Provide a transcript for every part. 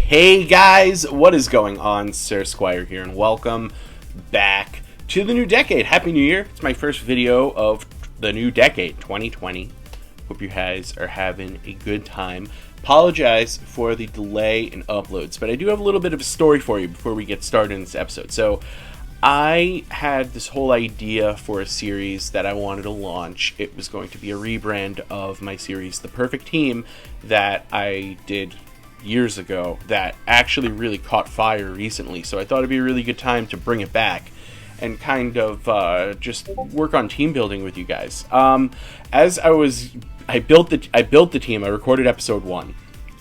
Hey guys, what is going on? Sir Squire here, and welcome back to the new decade. Happy New Year! It's my first video of the new decade, 2020. Hope you guys are having a good time. Apologize for the delay in uploads, but I do have a little bit of a story for you before we get started in this episode. So, I had this whole idea for a series that I wanted to launch. It was going to be a rebrand of my series, The Perfect Team, that I did years ago that actually really caught fire recently. So I thought it'd be a really good time to bring it back and kind of just work on team building with you guys. I built the team. I recorded episode 1,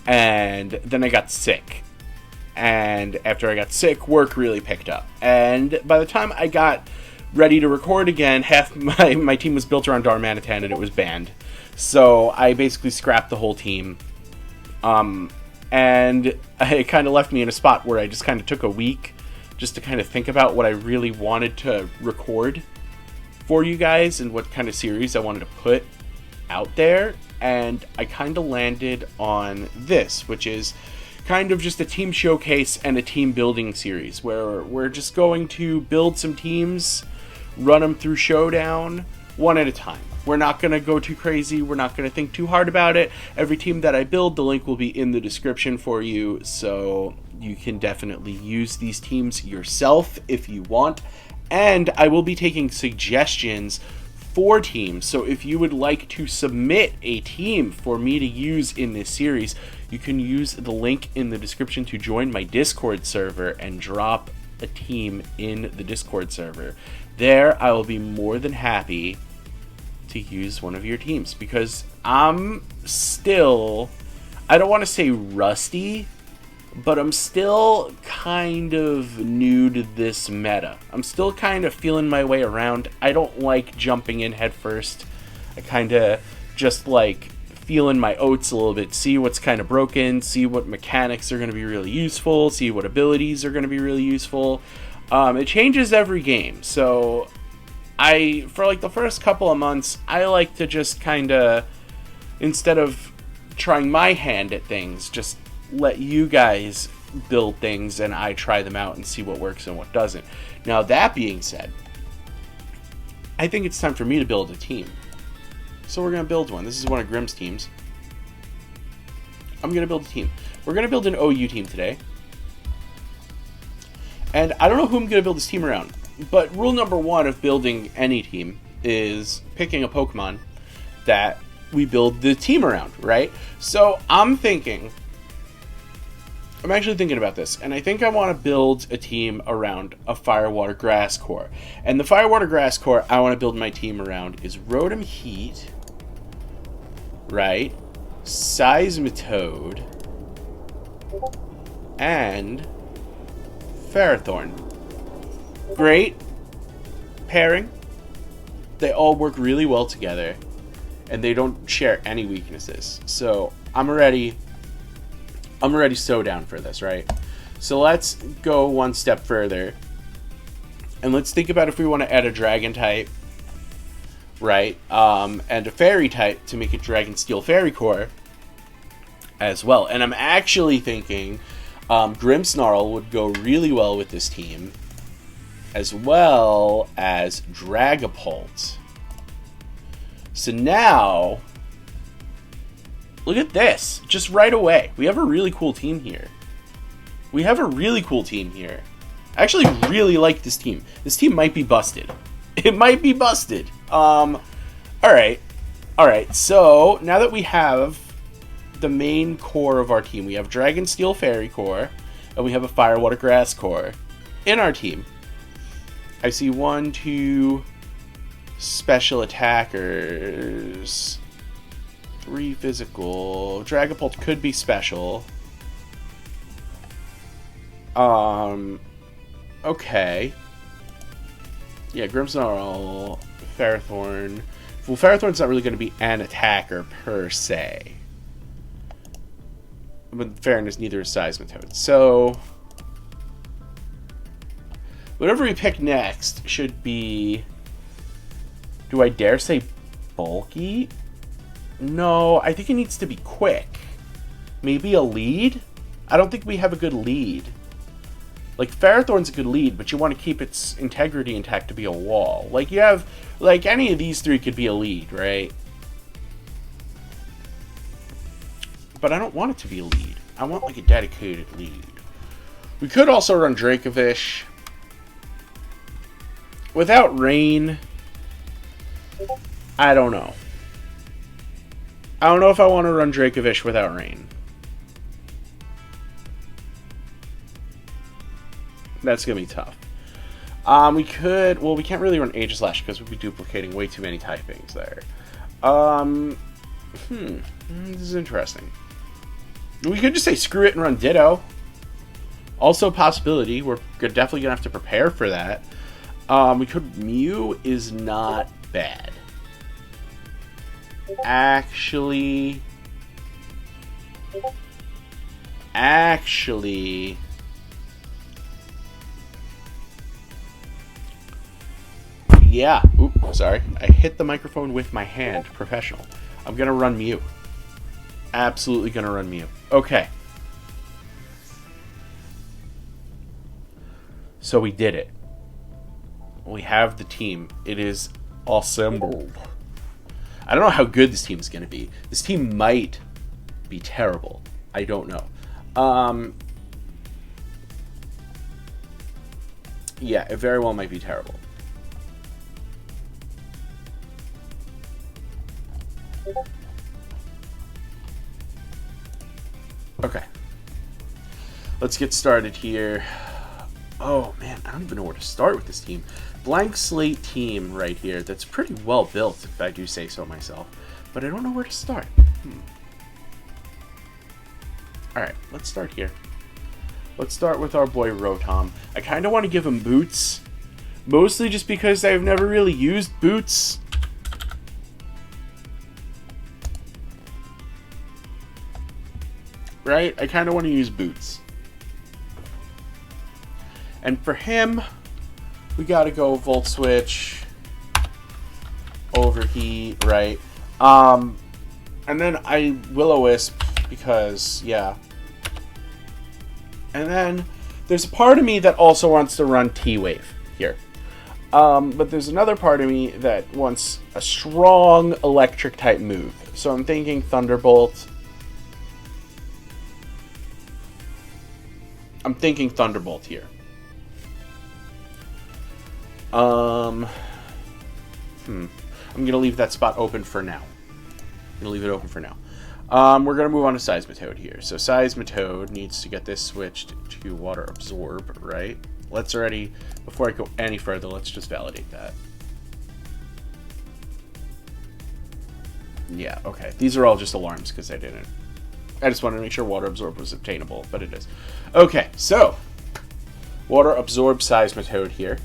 and then I got sick. And after I got sick, work really picked up. And by the time I got ready to record again, half my team was built around Darmanitan and it was banned. So I basically scrapped the whole team. And it kind of left me in a spot where I just kind of took a week just to kind of think about what I really wanted to record for you guys and what kind of series I wanted to put out there. And I kind of landed on this, which is kind of just a team showcase and a team building series where we're just going to build some teams, run them through Showdown one at a time. We're not going to go too crazy. We're not going to think too hard about it. Every team that I build, the link will be in the description for you, so you can definitely use these teams yourself if you want. And I will be taking suggestions for teams, so if you would like to submit a team for me to use in this series, you can use the link in the description to join my Discord server and drop a team in the Discord server. There, I will be more than happy to use one of your teams, because I'm still, I don't want to say rusty, but I'm still kind of new to this meta. I'm still kind of feeling my way around. I don't like jumping in head first. I kind of just like feeling my oats a little bit, see what's kind of broken, see what mechanics are going to be really useful, see what abilities are going to be really useful. It changes every game, so for like the first couple of months, I like to just kind of, instead of trying my hand at things, just let you guys build things and I try them out and see what works and what doesn't. Now, that being said, I think it's time for me to build a team. So we're going to build one. This is one of Grimm's teams. I'm going to build a team. We're going to build an OU team today. And I don't know who I'm going to build this team around, but rule number 1 of building any team is picking a Pokemon that we build the team around, right? So I'm actually thinking about this, and I think I want to build a team around a Firewater Grass core. And the Firewater Grass core I want to build my team around is Rotom Heat, right? Seismitoad, and Ferrothorn. Great pairing. They all work really well together, and they don't share any weaknesses. So I'm already so down for this, right? So let's go one step further, and let's think about if we want to add a Dragon type, right? And a Fairy type to make it Dragon Steel Fairy Core as well. And I'm actually thinking Grimmsnarl would go really well with this team, as well as Dragapult. So now, look at this. Just right away, we have a really cool team here. I actually really like this team. This team might be busted. It might be busted. Alright, so now that we have the main core of our team, we have Dragon Steel Fairy Core, and we have a Firewater Grass core in our team. I see 1, 2 special attackers, 3 physical. Dragapult could be special. Okay. Yeah, Grimmsnarl, Ferrothorn. Well, Ferrothorn's not really going to be an attacker per se. But in fairness, neither is Seismitoad. So whatever we pick next should be, do I dare say bulky? No, I think it needs to be quick. Maybe a lead? I don't think we have a good lead. Like, Ferrothorn's a good lead, but you want to keep its integrity intact to be a wall. Like, you have... Like, any of these three could be a lead, right? But I don't want it to be a lead. I want, like, a dedicated lead. We could also run Dracovish. Without rain... I don't know. I don't know if I want to run Dracovish without rain. That's going to be tough. We could... Well, we can't really run Aegislash because we'd be duplicating way too many typings there. This is interesting. We could just say screw it and run Ditto. Also a possibility. We're definitely going to have to prepare for that. We could... Mew is not bad. Actually... Yeah. Oop, sorry. I hit the microphone with my hand. Professional. I'm going to run Mew. Absolutely going to run Mew. Okay. So we did it. We have the team. It is assembled. I don't know how good this team is going to be. This team might be terrible. I don't know. Yeah, it very well might be terrible. Okay. Let's get started here. Oh, man, I don't even know where to start with this team. Blank slate team right here that's pretty well built, if I do say so myself. But I don't know where to start. Alright, let's start here. Let's start with our boy Rotom. I kind of want to give him boots. Mostly just because I've never really used boots. Right? I kind of want to use boots. And for him, we got to go Volt Switch, Overheat, right? And then I Will-O-Wisp because, yeah. And then there's a part of me that also wants to run T-Wave here. But there's another part of me that wants a strong electric type move. So I'm thinking Thunderbolt. I'm thinking Thunderbolt here. I'm going to leave that spot open for now. I'm going to leave it open for now. We're going to move on to Seismitoad here. So Seismitoad needs to get this switched to Water Absorb, right? Let's already, before I go any further, let's just validate that. Yeah, okay. These are all just alarms because I just wanted to make sure Water Absorb was obtainable, but it is. Okay, so Water Absorb Seismitoad here.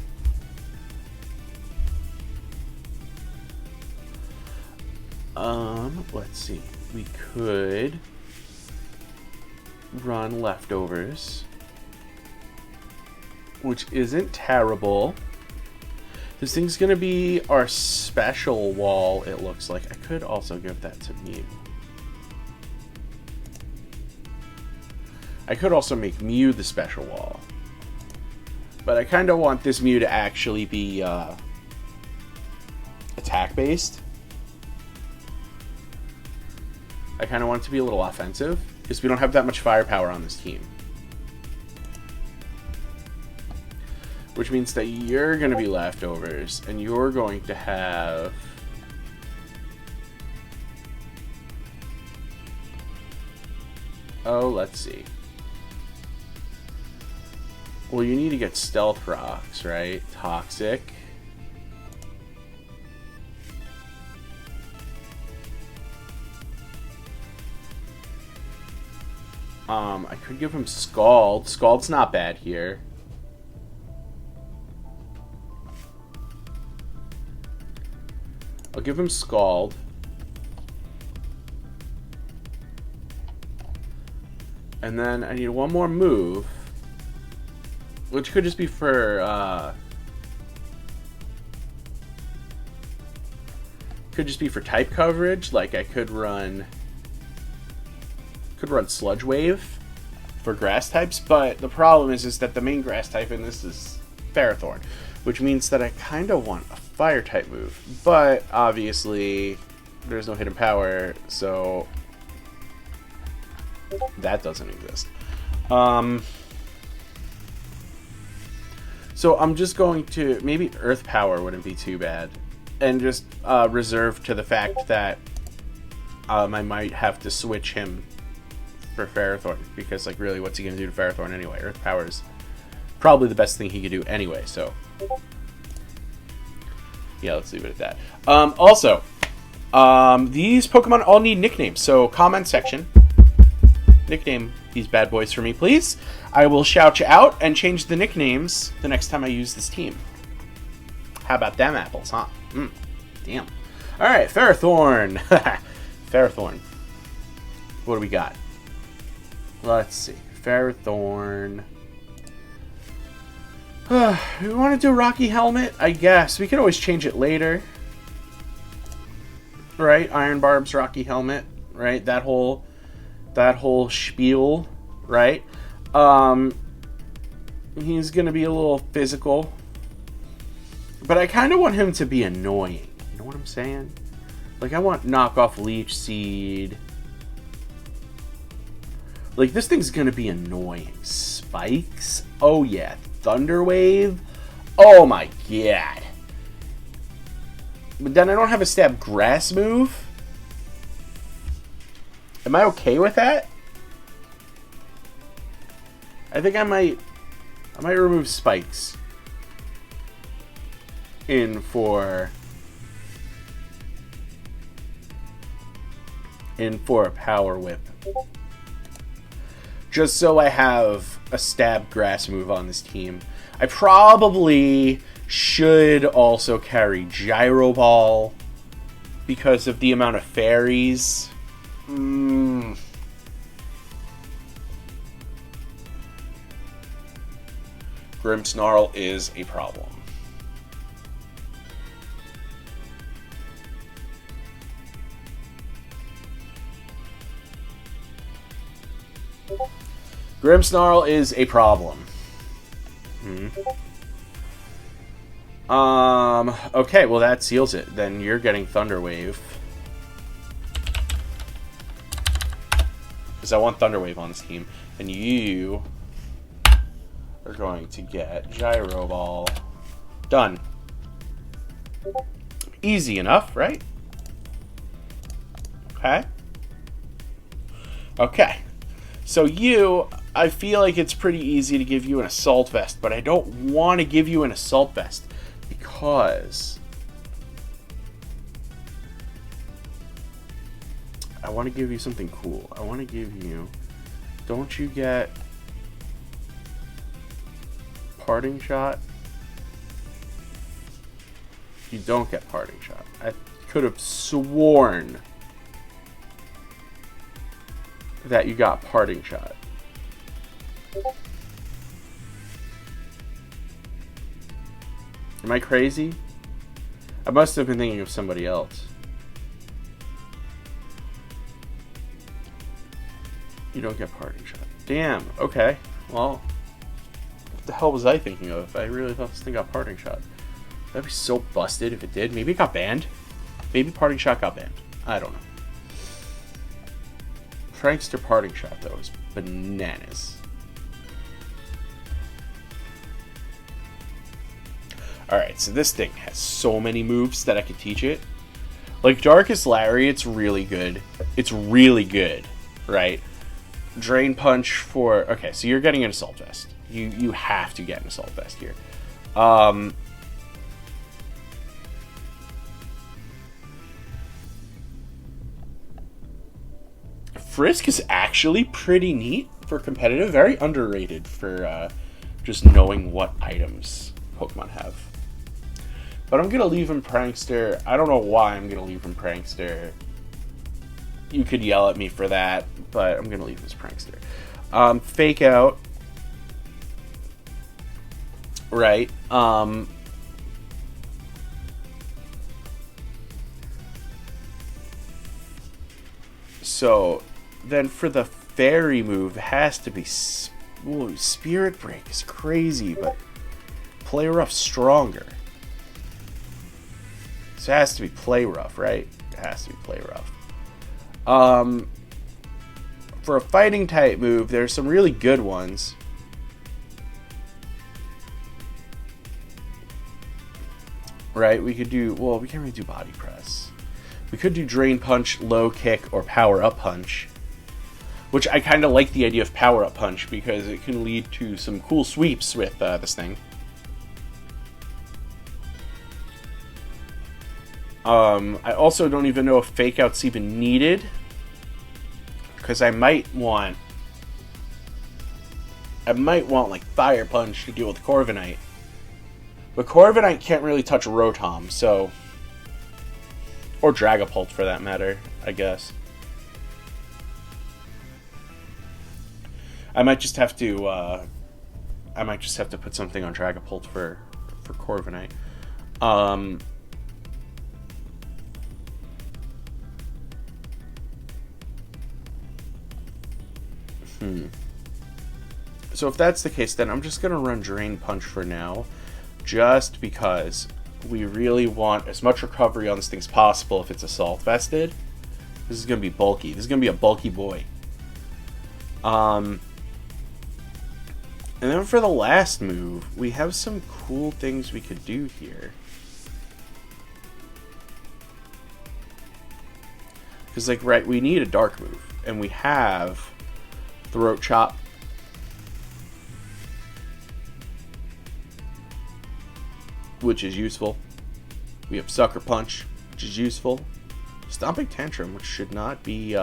Let's see. We could run Leftovers, which isn't terrible. This thing's gonna be our special wall, it looks like. I could also give that to Mew. I could also make Mew the special wall. But I kind of want this Mew to actually be attack-based. I kind of want it to be a little offensive, because we don't have that much firepower on this team. Which means that you're going to be Leftovers, and you're going to have... Oh, let's see. Well, you need to get Stealth Rocks, right? Toxic. I could give him Scald. Scald's not bad here. I'll give him Scald. And then I need one more move. Which could just be for, could just be for type coverage. Like I could run Sludge Wave. for grass types, but the problem is that the main grass type in this is Ferrothorn, which means that I kind of want a fire type move, but obviously there's no hidden power, so that doesn't exist. So I'm just going to, maybe Earth Power wouldn't be too bad, and just reserve to the fact that I might have to switch him for Ferrothorn, because like really what's he going to do to Ferrothorn anyway? Earth Power is probably the best thing he could do anyway, so yeah, let's leave it at that. Also, these Pokemon all need nicknames, so comment section, nickname these bad boys for me, please. I will shout you out and change the nicknames the next time I use this team. How about them apples, huh? Damn. Alright, Ferrothorn. Ferrothorn. What do we got? Let's see. Ferrothorn. We want to do Rocky Helmet? I guess. We can always change it later. Right? Iron Barb's Rocky Helmet. Right? That whole spiel. Right? He's going to be a little physical. But I kind of want him to be annoying. You know what I'm saying? Like, I want knockoff Leech Seed. Like, this thing's going to be annoying. Spikes? Oh, yeah. Thunder Wave? Oh, my God. But then I don't have a Stab Grass move? Am I okay with that? I think I might remove Spikes in for a Power Whip. Just so I have a Stab Grass move on this team. I probably should also carry Gyro Ball because of the amount of fairies. Grimmsnarl is a problem. Grimmsnarl is a problem. Okay, well that seals it. Then you're getting Thunder Wave. Because I want Thunder Wave on this team. And you are going to get Gyro Ball. Done. Easy enough, right? Okay. Okay. So you, I feel like it's pretty easy to give you an Assault Vest, but I don't want to give you an Assault Vest because I want to give you something cool. I want to give you, don't you get Parting Shot? You don't get Parting Shot. I could have sworn that you got Parting Shot. Am I crazy? I must have been thinking of somebody else. You don't get Parting Shot. Damn, okay. Well, what the hell was I thinking of? I really thought this thing got Parting Shot. That'd be so busted if it did. Maybe it got banned. Maybe Parting Shot got banned. I don't know. Prankster Parting Shot, though, is bananas. Alright, so this thing has so many moves that I could teach it. Like, Darkest Lariat's really good. It's really good, right? Drain Punch for... Okay, so you're getting an Assault Vest. You have to get an Assault Vest here. Frisk is actually pretty neat for competitive. Very underrated for just knowing what items Pokemon have. But I'm going to leave him Prankster. I don't know why I'm going to leave him Prankster. You could yell at me for that, but I'm going to leave this Prankster. Fake Out. Right. So then for the fairy move has to be... Ooh, Spirit Break is crazy, but Play Rough stronger. So it has to be Play Rough, right? It has to be Play Rough. For a fighting type move, there's some really good ones. Right? We could do... Well, we can't really do Body Press. We could do Drain Punch, Low Kick, or Power Up Punch. Which I kind of like the idea of Power Up Punch because it can lead to some cool sweeps with this thing. I also don't even know if Fake Out's even needed. Because I might want like Fire Punch to deal with Corviknight. But Corviknight can't really touch Rotom, so... Or Dragapult for that matter, I guess. I might just have to put something on Dragapult for Corviknight. So if that's the case, then I'm just going to run Drain Punch for now. Just because we really want as much recovery on this thing as possible if it's Assault Vested. This is going to be bulky. This is going to be a bulky boy. And then for the last move, we have some cool things we could do here. Because, like, right, we need a dark move. And we have Throat Chop. Which is useful. We have Sucker Punch, which is useful. Stomping Tantrum, which should not be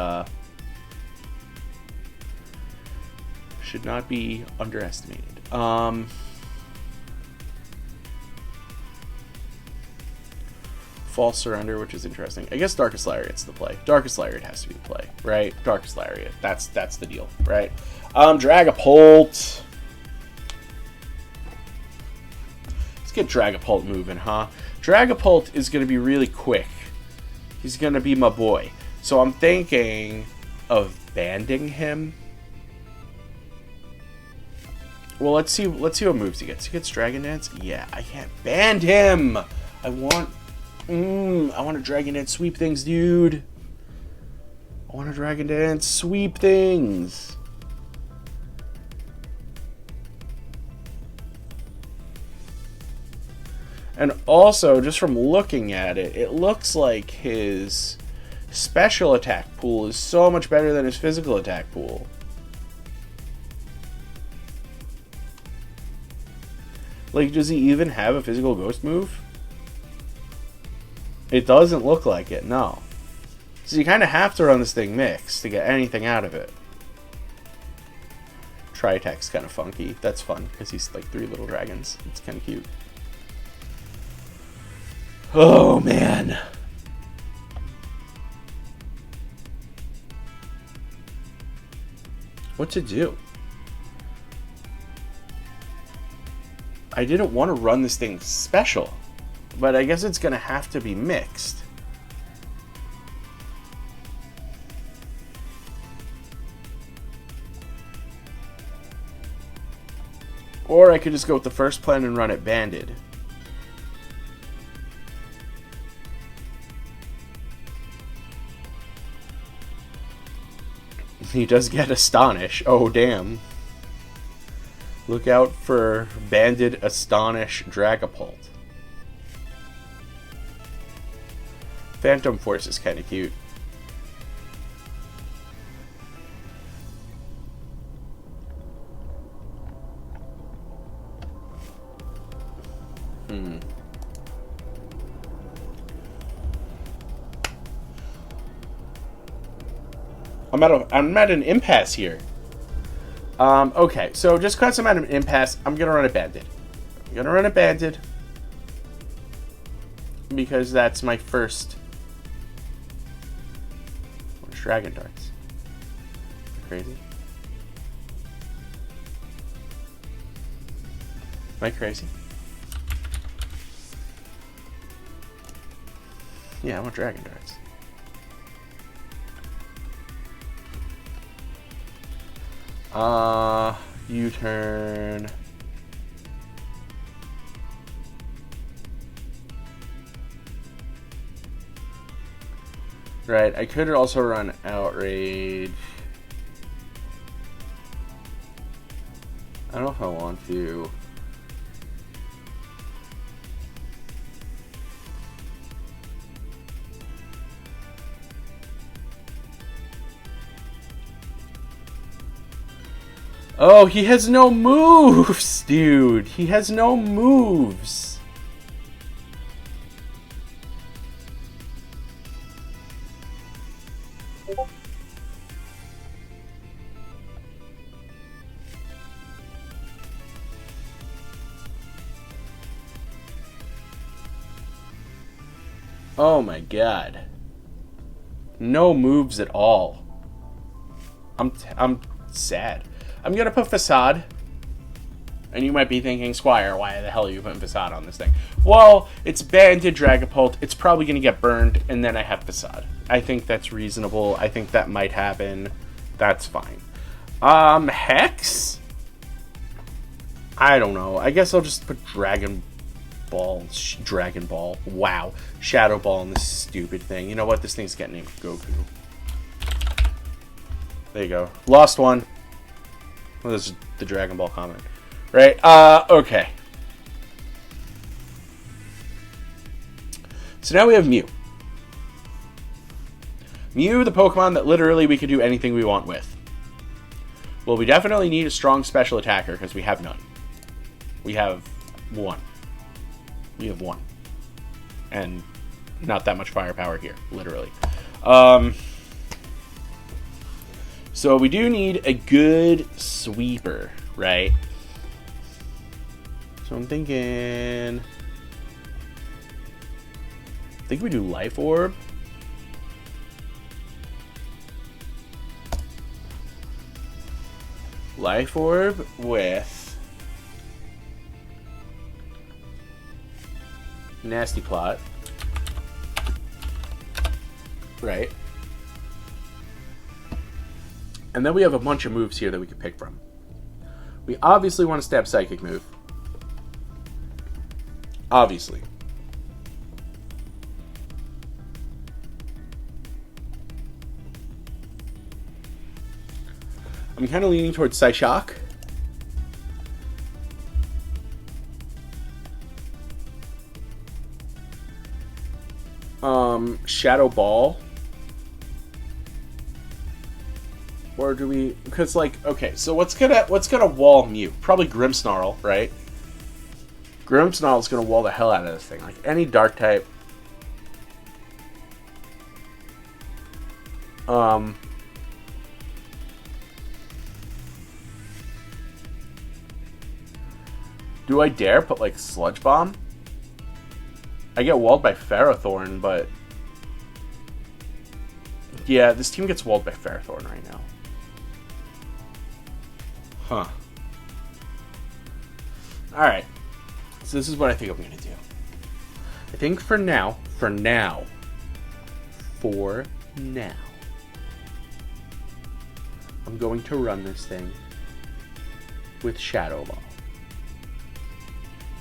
underestimated. False Surrender, which is interesting. I guess Darkest Lariat's the play. Darkest Lariat has to be the play, right? Darkest Lariat. That's the deal, right? Dragapult. Let's get Dragapult moving, huh? Dragapult is going to be really quick. He's going to be my boy. So I'm thinking of banding him. Well, let's see what moves he gets. He gets Dragon Dance? Yeah, I can't band him. I want to Dragon Dance sweep things, dude. I want to Dragon Dance sweep things. And also, just from looking at it, it looks like his special attack pool is so much better than his physical attack pool. Like, does he even have a physical ghost move? It doesn't look like it, no. So you kind of have to run this thing mixed to get anything out of it. Tri-Attack's kind of funky. That's fun, because he's like 3 little dragons. It's kind of cute. Oh, man. What to do? I didn't want to run this thing special, but I guess it's going to have to be mixed. Or I could just go with the first plan and run it banded. He does get Astonish. Oh, damn. Look out for banded Astonish Dragapult. Phantom Force is kind of cute. I'm at an impasse here. Okay, so just because I'm at an impasse, I'm gonna run it banded. Because that's my first. Where's Dragon Darts? Crazy? Am I crazy? Yeah, I want Dragon Darts. U-turn. Right, I could also run Outrage. I don't know if I want to. Oh, he has no moves, dude. He has no moves. Oh my god. No moves at all. I'm sad. I'm gonna put Facade. And you might be thinking, Squire, why the hell are you putting Facade on this thing? Well, it's Banded Dragapult. It's probably gonna get burned, and then I have Facade. I think that's reasonable. I think that might happen. That's fine. Hex? I don't know. I guess I'll just put Dragon Ball. Wow. Shadow Ball on this stupid thing. You know what? This thing's getting named Goku. There you go. Lost one. Well, this is the Dragon Ball comment. Right? Okay. So now we have Mew. Mew, the Pokemon that literally we could do anything we want with. Well, we definitely need a strong special attacker because we have none. We have one. We have one. And not that much firepower here, literally. So we do need a good sweeper, right? So I'm thinking... I think we do Life Orb. Life Orb with Nasty Plot. Right. And then we have a bunch of moves here that we could pick from. We obviously want to stab Psychic move. Obviously. I'm kind of leaning towards Psyshock. Shadow Ball. Or do we... Because, like, okay, so what's gonna wall Mew? Probably Grimmsnarl, right? Grimmsnarl's gonna wall the hell out of this thing. Like, any Dark type. Do I dare put, like, Sludge Bomb? I get walled by Ferrothorn, but... Yeah, this team gets walled by Ferrothorn right now. Huh. Alright. So this is what I think I'm going to do. I think for now, I'm going to run this thing with Shadow Ball.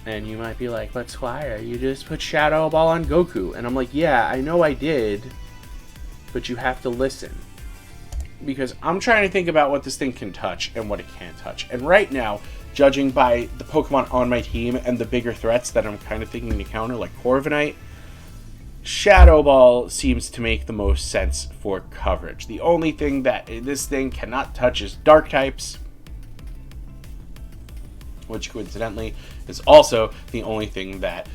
And you might be like, but Squire, you just put Shadow Ball on Goku. And I'm like, yeah, I know I did, but you have to listen. Because I'm trying to think about what this thing can touch and what it can't touch. And right now, judging by the Pokemon on my team and the bigger threats that I'm kind of thinking to counter, like Corviknight, Shadow Ball seems to make the most sense for coverage. The only thing that this thing cannot touch is Dark types, which coincidentally is also the only thing that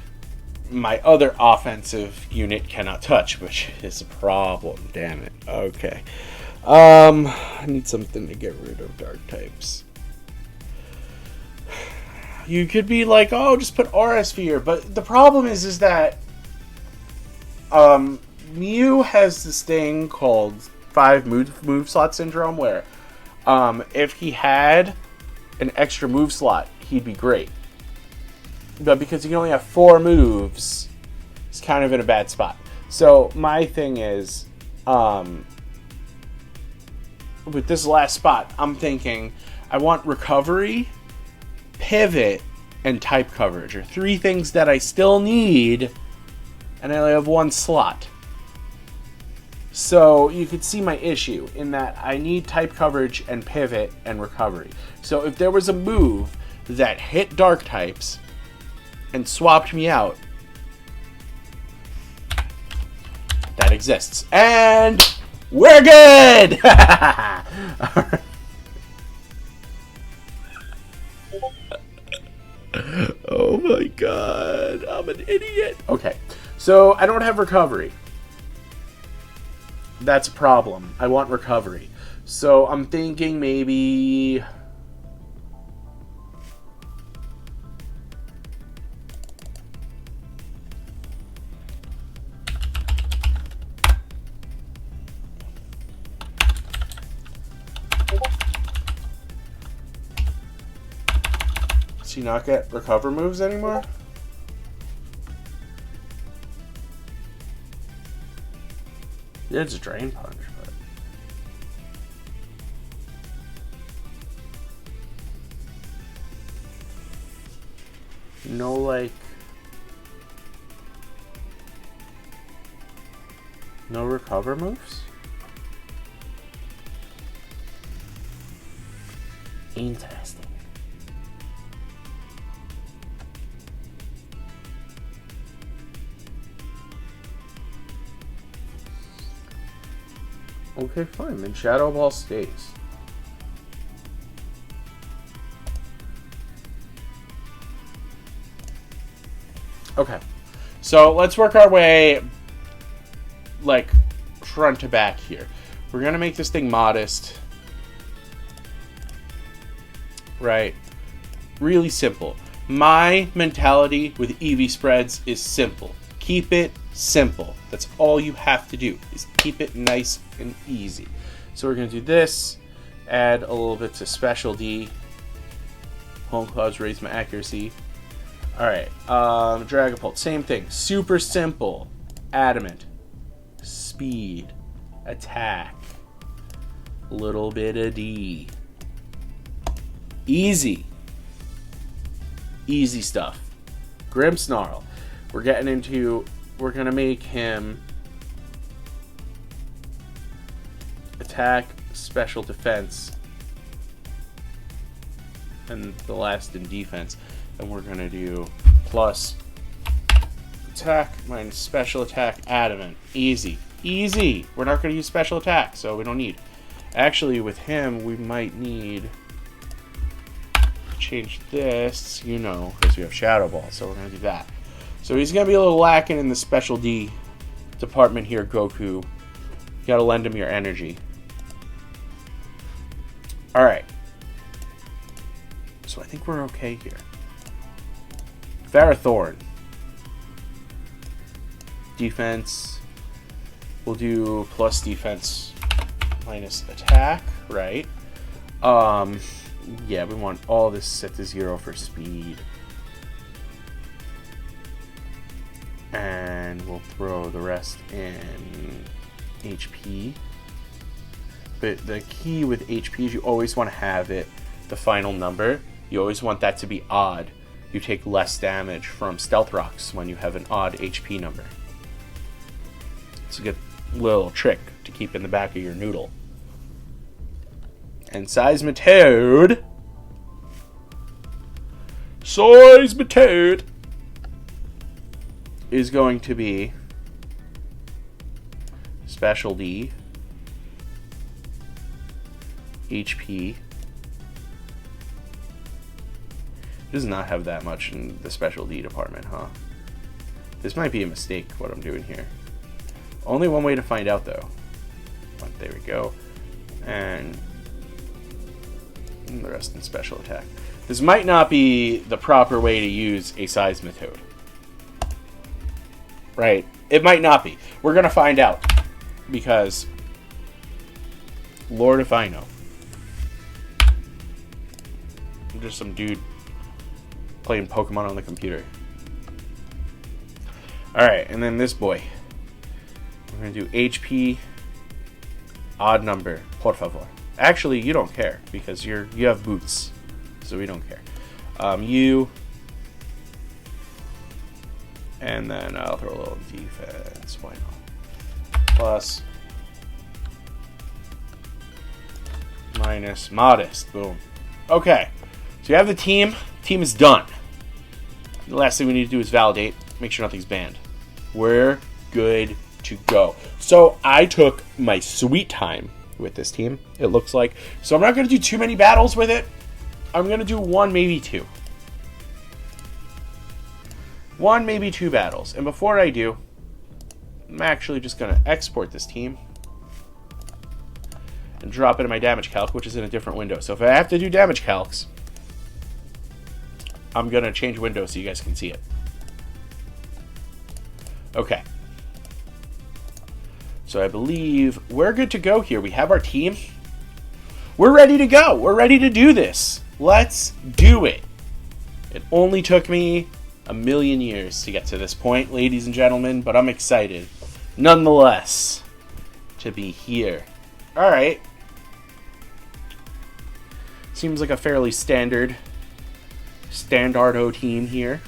my other offensive unit cannot touch, which is a problem. Damn it. Okay. I need something to get rid of Dark types. You could be like, oh, just put Aura Sphere, but the problem is that Mew has this thing called 5 move slot syndrome, where if he had an extra move slot, he'd be great. But because he can only have 4 moves, he's kind of in a bad spot. So my thing is, with this last spot, I'm thinking I want recovery, pivot, and type coverage are 3 things that I still need, and I only have 1 slot. So you could see my issue in that I need type coverage and pivot and recovery. So if there was a move that hit dark types and swapped me out, that exists. And we're good! Oh my god, I'm an idiot. Okay, so I don't have recovery. That's a problem. I want recovery. So I'm thinking maybe... Does he not get recover moves anymore? Yeah, it's a drain punch, but... No, like... No recover moves? Interesting. Okay, fine. Then Shadow Ball stays. Okay. So let's work our way, like, front to back here. We're going to make this thing modest. Right? Really simple. My mentality with EV spreads is simple. Keep it simple. That's all you have to do, is keep it nice and easy. So we're going to do this, add a little bit to Special D. Home Clouds, raise my accuracy. Alright, Dragapult, same thing. Super simple. Adamant. Speed. Attack. Little bit of D. Easy. Easy stuff. Grimmsnarl. We're getting into... We're going to make him attack, special defense, and the last in defense. And we're going to do plus attack minus special attack, adamant. Easy. Easy. We're not going to use special attack, so we don't need. Actually, with him, we might need to change this, you know, because we have Shadow Ball, so we're going to do that. So he's going to be a little lacking in the Special D department here, Goku. You got to lend him your energy. Alright. So I think we're okay here. Ferrothorn. Defense. We'll do plus defense minus attack, right? Yeah, we want all this set to 0 for speed. And we'll throw the rest in HP. But the key with HP is you always want to have it, the final number, you always want that to be odd. You take less damage from Stealth Rocks when you have an odd HP number. It's a good little trick to keep in the back of your noodle. And Seismitoad. Seismitoad is going to be Special D, HP. Does not have that much in the Special D department, huh? This might be a mistake, what I'm doing here. Only one way to find out, though. There we go. And the rest in special attack. This might not be the proper way to use a Seismitoad. Right? It might not be. We're going to find out. Because, Lord if I know. I'm just some dude playing Pokemon on the computer. Alright, and then this boy. We're going to do HP, odd number, por favor. Actually, you don't care because you have boots, so we don't care. You, and then I'll throw a little defense. Why not? Plus, minus, modest. Boom. Okay, so you have the team. Team is done. The last thing we need to do is validate. Make sure nothing's banned. We're good to go. So I took my sweet time with this team, it looks like. So I'm not going to do too many battles with it. I'm going to do one, maybe two. One, maybe two battles. And before I do, I'm actually just going to export this team and drop it in my damage calc, which is in a different window. So if I have to do damage calcs, I'm going to change windows so you guys can see it. Okay. So I believe we're good to go here. We have our team. We're ready to go. We're ready to do this. Let's do it. It only took me a million years to get to this point, ladies and gentlemen, but I'm excited nonetheless to be here. All right. Seems like a fairly standardo team here.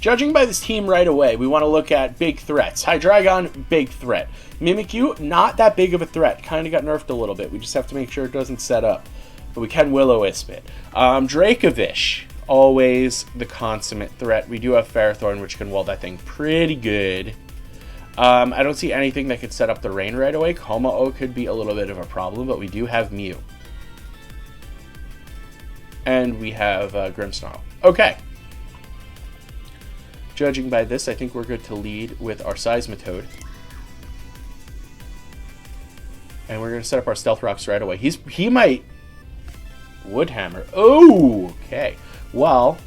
Judging by this team right away, we want to look at big threats. Hydreigon, big threat. Mimikyu, not that big of a threat. Kind of got nerfed a little bit. We just have to make sure it doesn't set up. But we can Will-O-Wisp it. Dracovish, always the consummate threat. We do have Ferrothorn, which can wall that thing pretty good. I don't see anything that could set up the rain right away. Komao could be a little bit of a problem, but we do have Mew. And we have Grimmsnarl. Okay. Judging by this, I think we're good to lead with our Seismitoad. And we're going to set up our Stealth Rocks right away. He might Woodhammer. Oh, okay. Well,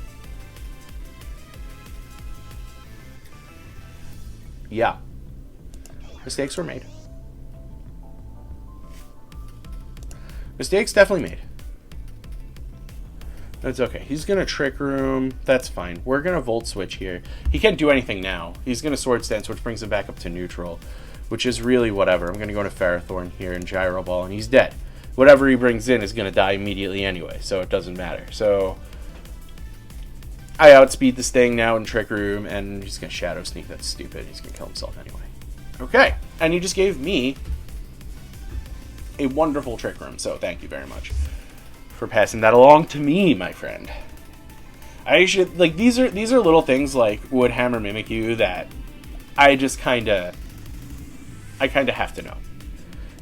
yeah. Mistakes were made. Mistakes definitely made. That's okay. He's going to Trick Room. That's fine. We're going to Volt Switch here. He can't do anything now. He's going to Sword Stance, which brings him back up to neutral, which is really whatever. I'm going to go to Ferrothorn here and Gyro Ball, and he's dead. Whatever he brings in is going to die immediately anyway, so it doesn't matter. So I outspeed this thing now in Trick Room, and he's going to Shadow Sneak. That's stupid. He's going to kill himself anyway. Okay. And he just gave me a wonderful Trick Room, so thank you very much for passing that along to me, my friend. I should, like, these are little things like Woodhammer Mimikyu that I just kind of have to know.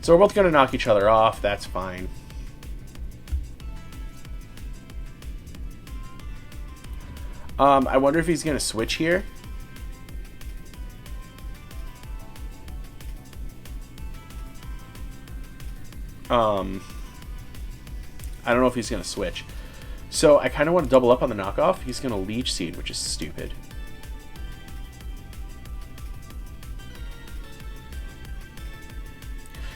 So we're both going to knock each other off. That's fine. I wonder if he's going to switch here. I don't know if he's going to switch. So I kind of want to double up on the knockoff. He's going to Leech Seed, which is stupid.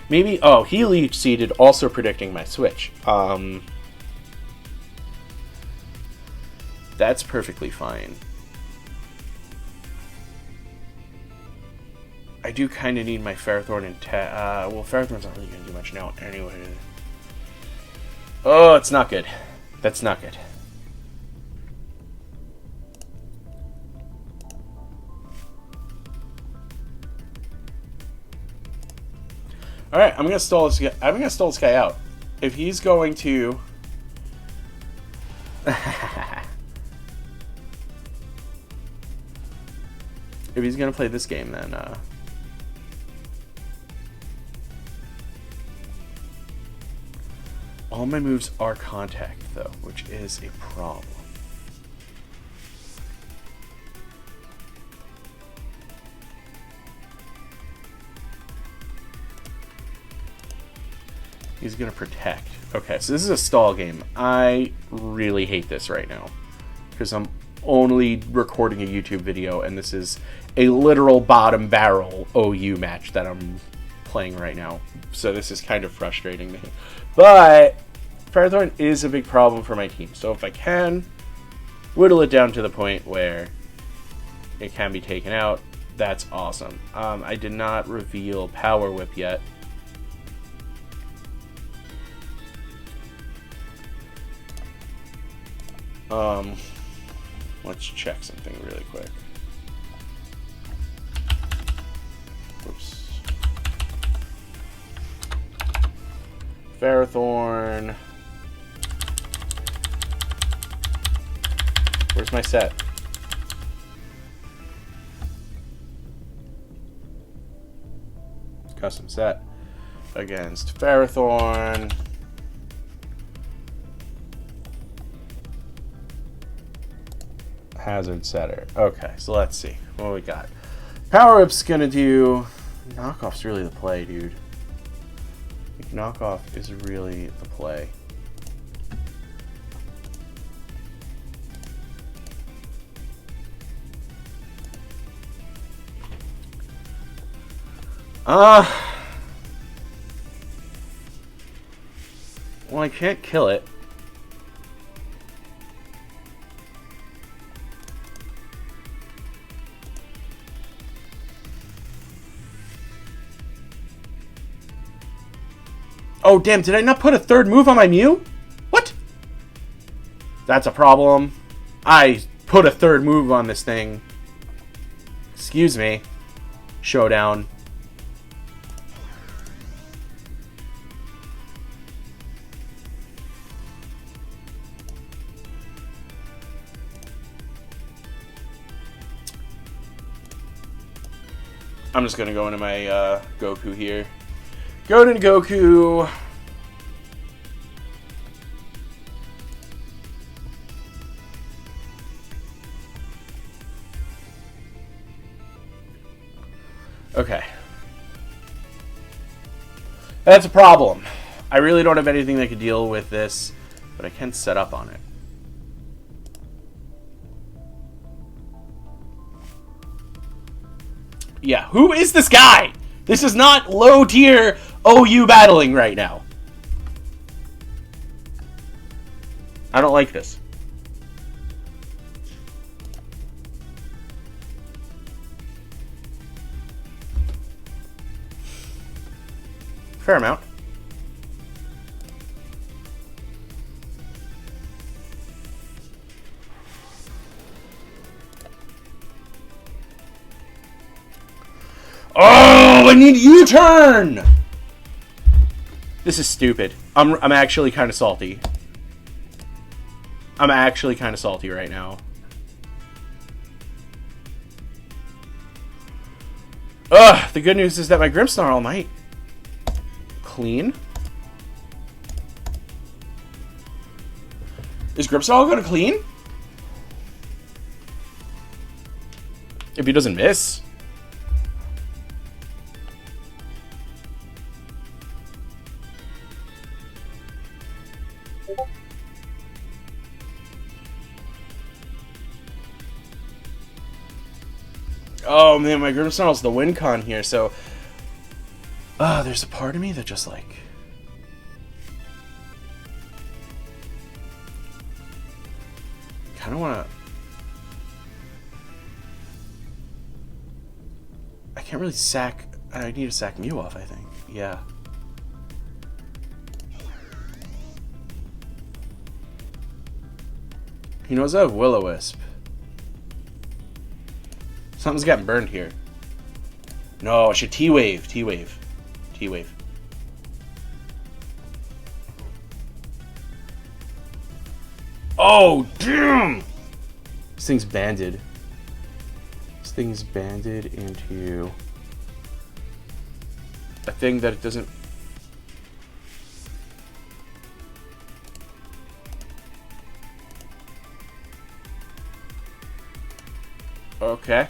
Maybe, oh, he Leech Seeded, also predicting my switch. That's perfectly fine. I do kind of need my Ferrothorn and well, Ferrothorn's not really going to do much now anyway. Oh, it's not good. That's not good. All right, I'm gonna stall this guy. I'm gonna stall this guy out. If he's going to, if he's gonna play this game, then all my moves are contact, though, which is a problem. He's going to protect. Okay, so this is a stall game. I really hate this right now because I'm only recording a YouTube video, and this is a literal bottom barrel OU match that I'm playing right now. So this is kind of frustrating me. But Ferrothorn is a big problem for my team. So if I can whittle it down to the point where it can be taken out, That's awesome. I did not reveal Power Whip yet. Let's check something really quick. Whoops. Ferrothorn. Where's my set? Custom set against Ferrothorn. Hazard setter. Okay, so let's see what we got. Power Whip's gonna do. Knockoff's really the play, dude. I think knockoff is really the play. Well, I can't kill it. Oh, damn, did I not put a third move on my Mew? What? That's a problem. I put a third move on this thing. Excuse me. Showdown. I'm just going to go into my Goku here. Go to Goku. Okay. That's a problem. I really don't have anything that could deal with this, but I can set up on it. Yeah, who is this guy? This is not low tier OU battling right now. I don't like this. Fair amount. Oh, I need U-turn! This is stupid. I'm actually kind of salty. I'm actually kind of salty right now. Ugh, the good news is that my Grimmsnarl might clean. Is Grimmsnarl gonna clean? If he doesn't miss. Oh man, my Grimmsnarl's the win con here, so there's a part of me that just like kind of want to. I can't really sack. I need to sack Mew off, I think. Yeah. He knows I have Will-O-Wisp. Something's getting burned here. No, I should T-Wave. T-Wave. T-Wave. Oh, damn! This thing's banded. This thing's banded into a thing that it doesn't... Okay.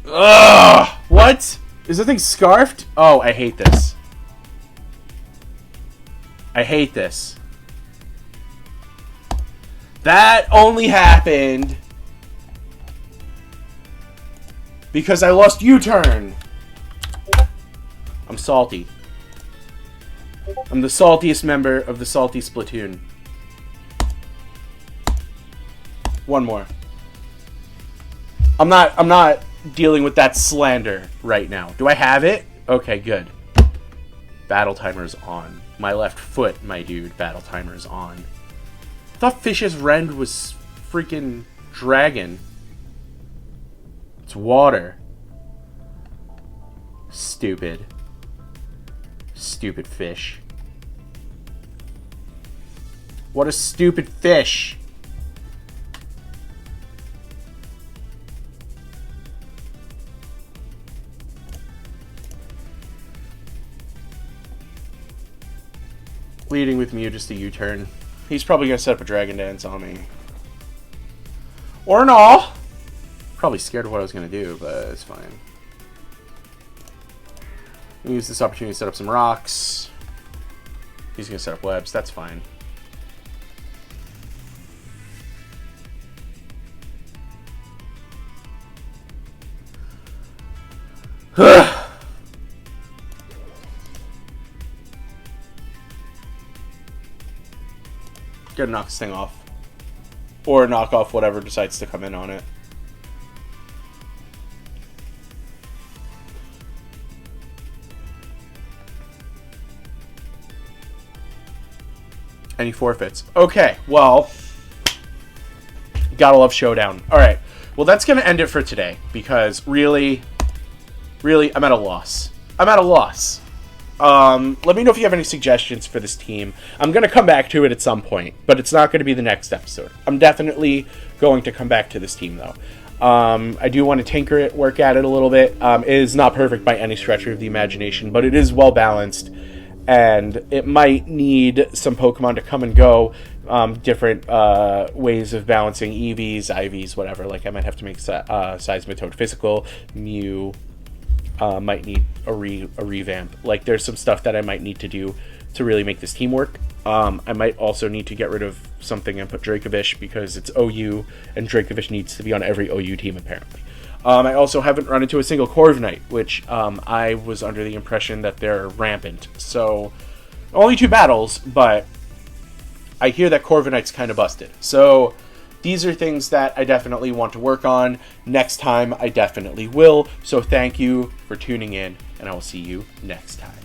Ugh! What? Is that thing scarfed? Oh, I hate this. I hate this. That only happened because I lost U-turn. I'm salty. I'm the saltiest member of the salty splatoon. One more. I'm not dealing with that slander right now. Do I have it? Okay, good. Battle timer's on. My left foot, my dude. Battle timer's on. I thought Fish's Rend was freaking dragon. It's water. Stupid. Stupid fish. What a stupid fish. Leading with Mew, just a U-turn. He's probably going to set up a Dragon Dance on me. Or no. Probably scared of what I was going to do, but it's fine. Use this opportunity to set up some rocks. He's going to set up webs. That's fine. Gotta knock this thing off. Or knock off whatever decides to come in on it. And he forfeits. Okay, well, gotta love Showdown. Alright, well that's gonna end it for today. Because really, I'm at a loss. I'm at a loss. Let me know if you have any suggestions for this team. I'm going to come back to it at some point, but it's not going to be the next episode. I'm definitely going to come back to this team, though. I do want to tinker it, work at it a little bit. It is not perfect by any stretch of the imagination, but it is well-balanced, and it might need some Pokemon to come and go, different ways of balancing EVs, IVs, whatever. Like, I might have to make Seismitoad physical, Mew... might need a revamp. Like, there's some stuff that I might need to do to really make this team work. I might also need to get rid of something and put Dracovish because it's OU, and Dracovish needs to be on every OU team, apparently. I also haven't run into a single Corviknight, which I was under the impression that they're rampant. So, only 2 battles, but I hear that Corviknight's kind of busted. So, these are things that I definitely want to work on. Next time, I definitely will. So thank you for tuning in, and I will see you next time.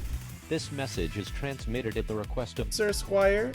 This message is transmitted at the request of Sir Squire.